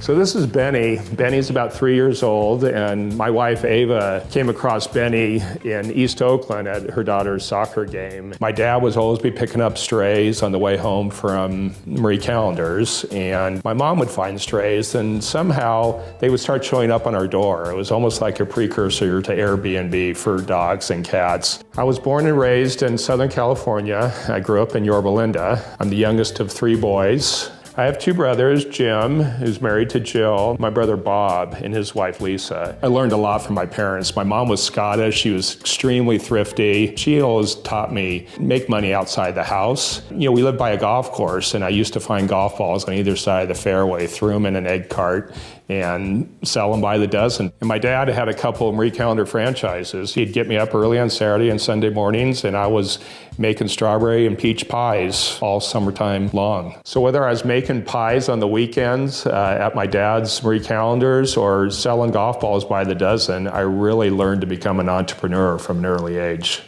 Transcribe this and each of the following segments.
So this is Benny. Benny's about 3 years old, and my wife Ava came across Benny in East Oakland at her daughter's soccer game. My dad would always be picking up strays on the way home from Marie Callender's, and my mom would find strays, and somehow they would start showing up on our door. It was almost like a precursor to Airbnb for dogs and cats. I was born and raised in Southern California. I grew up in Yorba Linda. I'm the youngest of 3 boys. I have 2 brothers, Jim, who's married to Jill, my brother Bob, and his wife Lisa. I learned a lot from my parents. My mom was Scottish. She was extremely thrifty. She always taught me make money outside the house. You know, we lived by a golf course, and I used to find golf balls on either side of the fairway, threw them in an egg cart, and sell them by the dozen. And my dad had a couple of Marie Callender franchises. He'd get me up early on Saturday and Sunday mornings, and I was making strawberry and peach pies all summertime long. So whether I was making pies on the weekends at my dad's Marie Callender's or selling golf balls by the dozen, I really learned to become an entrepreneur from an early age.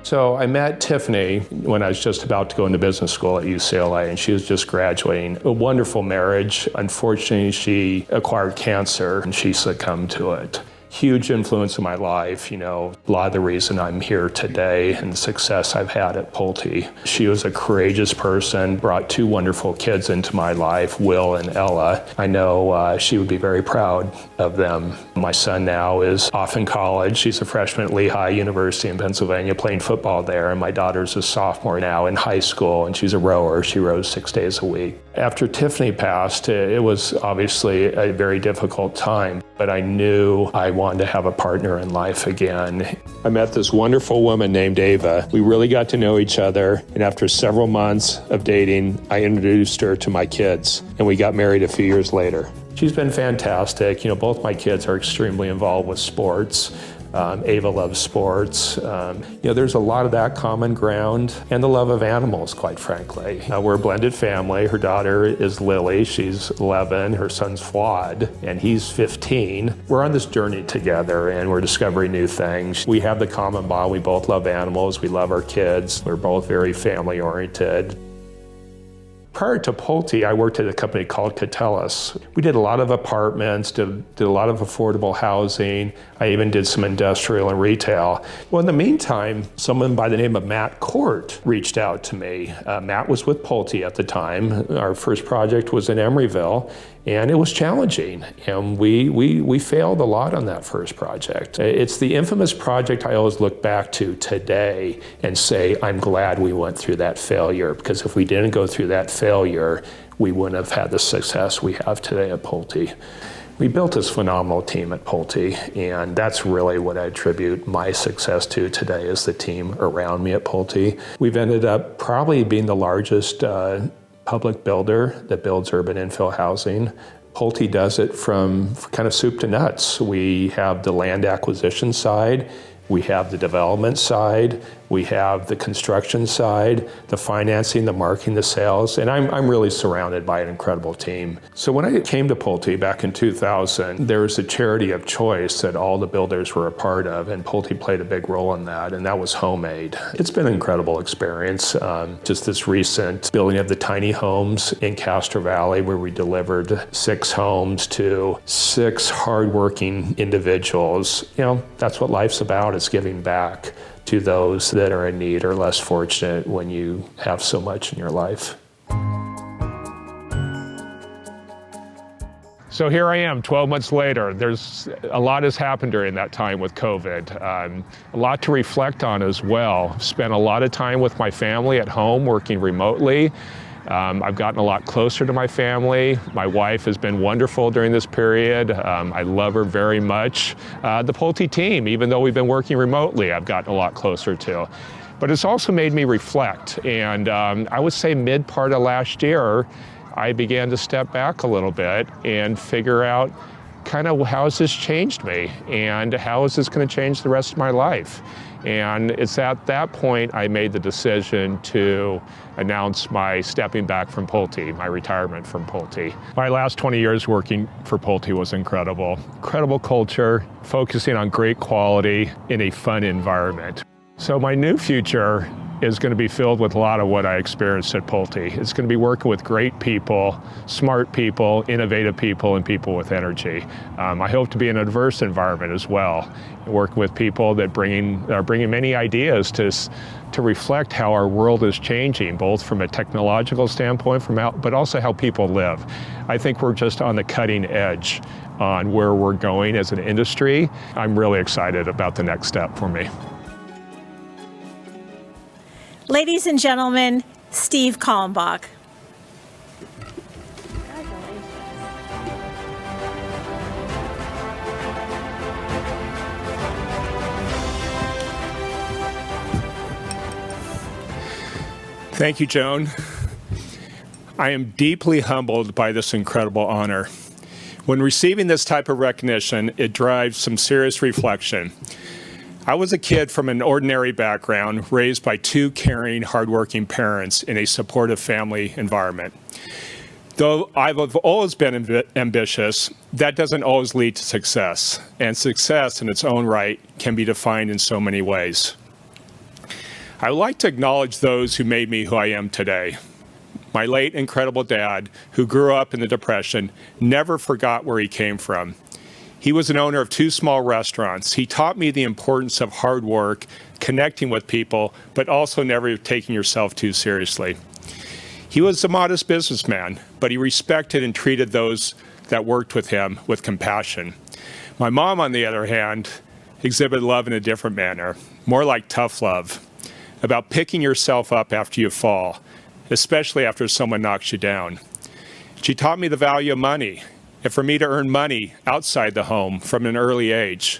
So I met Tiffany when I was just about to go into business school at UCLA, and she was just graduating. A wonderful marriage. Unfortunately, she acquired cancer and she succumbed to it. Huge influence in my life, you know, a lot of the reason I'm here today and the success I've had at Pulte. She was a courageous person, brought 2 wonderful kids into my life, Will and Ella. I know she would be very proud of them. My son now is off in college. He's a freshman at Lehigh University in Pennsylvania playing football there, and my daughter's a sophomore now in high school, and she's a rower. She rows 6 days a week. After Tiffany passed, it was obviously a very difficult time, but I knew I wanted to have a partner in life again. I met this wonderful woman named Ava. We really got to know each other, and after several months of dating, I introduced her to my kids, and we got married a few years later. She's been fantastic. You know, both my kids are extremely involved with sports. Ava loves sports. You know, there's a lot of that common ground and the love of animals, quite frankly. We're a blended family. Her daughter is Lily. She's 11. Her son's Fuad, and he's 15. We're on this journey together, and we're discovering new things. We have the common bond. We both love animals. We love our kids. We're both very family-oriented. Prior to Pulte, I worked at a company called Catellus. We did a lot of apartments, did a lot of affordable housing. I even did some industrial and retail. Well, in the meantime, someone by the name of Matt Court reached out to me. Matt was with Pulte at the time. Our first project was in Emeryville, and it was challenging. And we failed a lot on that first project. It's the infamous project I always look back to today and say, I'm glad we went through that failure, because if we didn't go through that failure, we wouldn't have had the success we have today at Pulte. We built this phenomenal team at Pulte, and that's really what I attribute my success to today, is the team around me at Pulte. We've ended up probably being the largest public builder that builds urban infill housing. Pulte does it from kind of soup to nuts. We have the land acquisition side, we have the development side, we have the construction side, the financing, the marketing, the sales, and I'm really surrounded by an incredible team. So when I came to Pulte back in 2000, there was a charity of choice that all the builders were a part of, and Pulte played a big role in that, and that was Homemade. It's been an incredible experience. Just this recent building of the tiny homes in Castro Valley, where we delivered 6 homes to 6 hardworking individuals. You know, that's what life's about. It's giving back to those that are in need or less fortunate when you have so much in your life. So here I am 12 months later. There's a lot has happened during that time with COVID. A lot to reflect on as well. Spent a lot of time with my family at home working remotely. I've gotten a lot closer to my family. My wife has been wonderful during this period. I love her very much. The Pulte team, even though we've been working remotely, I've gotten a lot closer to. But it's also made me reflect. And I would say mid-part of last year, I began to step back a little bit and figure out kind of how has this changed me and how is this going to change the rest of my life. And it's at that point I made the decision to announce my stepping back from Pulte, my retirement from Pulte. My last 20 years working for Pulte was incredible. Incredible culture, focusing on great quality in a fun environment. So my new future is going to be filled with a lot of what I experienced at Pulte. It's going to be working with great people, smart people, innovative people, and people with energy. I hope to be in a diverse environment as well, working with people that are bringing many ideas to reflect how our world is changing, both from a technological standpoint, but also how people live. I think we're just on the cutting edge on where we're going as an industry. I'm really excited about the next step for me. Ladies and gentlemen, Steve Kalmbach. Thank you, Joan. I am deeply humbled by this incredible honor. When receiving this type of recognition, it drives some serious reflection. I was a kid from an ordinary background, raised by two caring, hardworking parents in a supportive family environment. Though I've always been ambitious, that doesn't always lead to success, and success in its own right can be defined in so many ways. I would like to acknowledge those who made me who I am today. My late incredible dad, who grew up in the Depression, never forgot where he came from. He was an owner of 2 small restaurants. He taught me the importance of hard work, connecting with people, but also never taking yourself too seriously. He was a modest businessman, but he respected and treated those that worked with him with compassion. My mom, on the other hand, exhibited love in a different manner, more like tough love, about picking yourself up after you fall, especially after someone knocks you down. She taught me the value of money, and for me to earn money outside the home from an early age.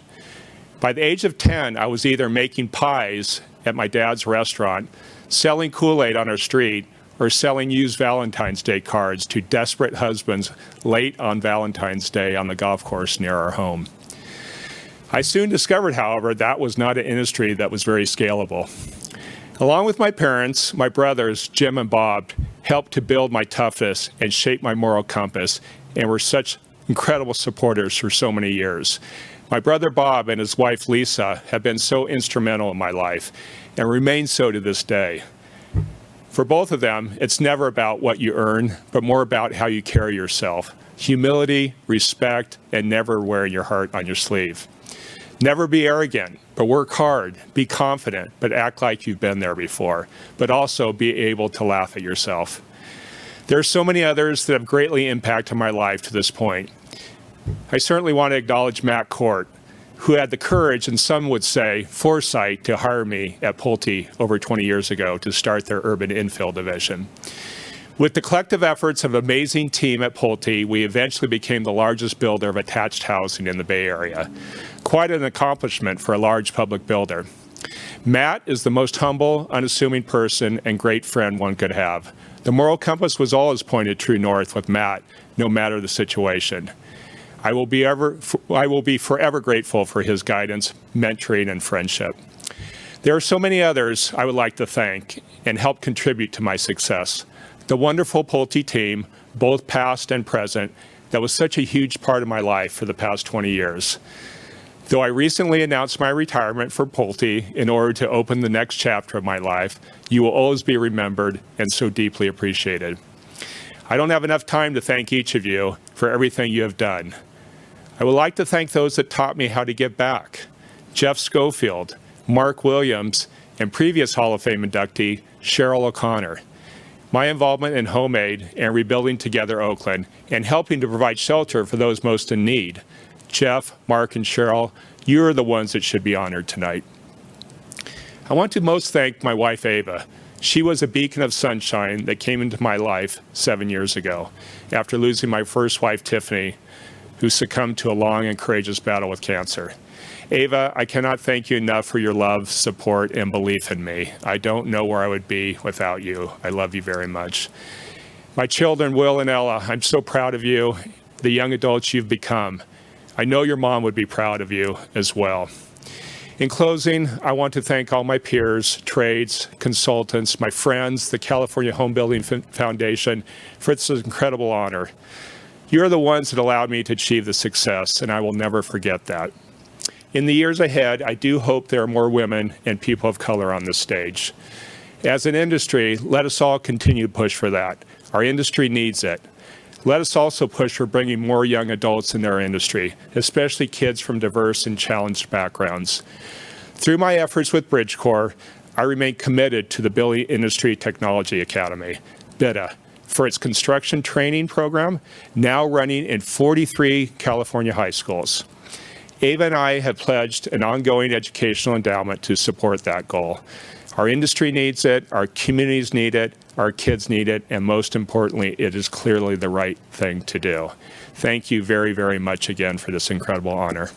By the age of 10, I was either making pies at my dad's restaurant, selling Kool-Aid on our street, or selling used Valentine's Day cards to desperate husbands late on Valentine's Day on the golf course near our home. I soon discovered, however, that was not an industry that was very scalable. Along with my parents, my brothers, Jim and Bob, helped to build my toughness and shape my moral compass, and were such incredible supporters for so many years. My brother Bob and his wife Lisa have been so instrumental in my life and remain so to this day. For both of them, it's never about what you earn, but more about how you carry yourself. Humility, respect, and never wearing your heart on your sleeve. Never be arrogant, but work hard. Be confident, but act like you've been there before. But also be able to laugh at yourself. There are so many others that have greatly impacted my life to this point. I certainly want to acknowledge Matt Court, who had the courage, and some would say foresight, to hire me at Pulte over 20 years ago to start their urban infill division. With the collective efforts of an amazing team at Pulte, we eventually became the largest builder of attached housing in the Bay Area. Quite an accomplishment for a large public builder. Matt is the most humble, unassuming person and great friend one could have. The moral compass was always pointed true north with Matt, no matter the situation. I will be forever grateful for his guidance, mentoring, and friendship. There are so many others I would like to thank and help contribute to my success. The wonderful Pulte team, both past and present, that was such a huge part of my life for the past 20 years. Though I recently announced my retirement for Pulte in order to open the next chapter of my life, you will always be remembered and so deeply appreciated. I don't have enough time to thank each of you for everything you have done. I would like to thank those that taught me how to give back. Jeff Schofield, Mark Williams, and previous Hall of Fame inductee, Cheryl O'Connor. My involvement in Homemade and Rebuilding Together Oakland and helping to provide shelter for those most in need. Jeff, Mark, and Cheryl, you're the ones that should be honored tonight. I want to most thank my wife, Ava. She was a beacon of sunshine that came into my life 7 years ago after losing my first wife, Tiffany, who succumbed to a long and courageous battle with cancer. Ava, I cannot thank you enough for your love, support, and belief in me. I don't know where I would be without you. I love you very much. My children, Will and Ella, I'm so proud of you, the young adults you've become. I know your mom would be proud of you as well. In closing, I want to thank all my peers, trades, consultants, my friends, the California Home Building Foundation for this incredible honor. You're the ones that allowed me to achieve the success, and I will never forget that. In the years ahead, I do hope there are more women and people of color on this stage. As an industry, let us all continue to push for that. Our industry needs it. Let us also push for bringing more young adults in our industry, especially kids from diverse and challenged backgrounds. Through my efforts with Bridgecore, I remain committed to the Building Industry Technology Academy, BITA, for its construction training program, now running in 43 California high schools. Ava and I have pledged an ongoing educational endowment to support that goal. Our industry needs it, our communities need it, our kids need it, and most importantly, it is clearly the right thing to do. Thank you very, very much again for this incredible honor.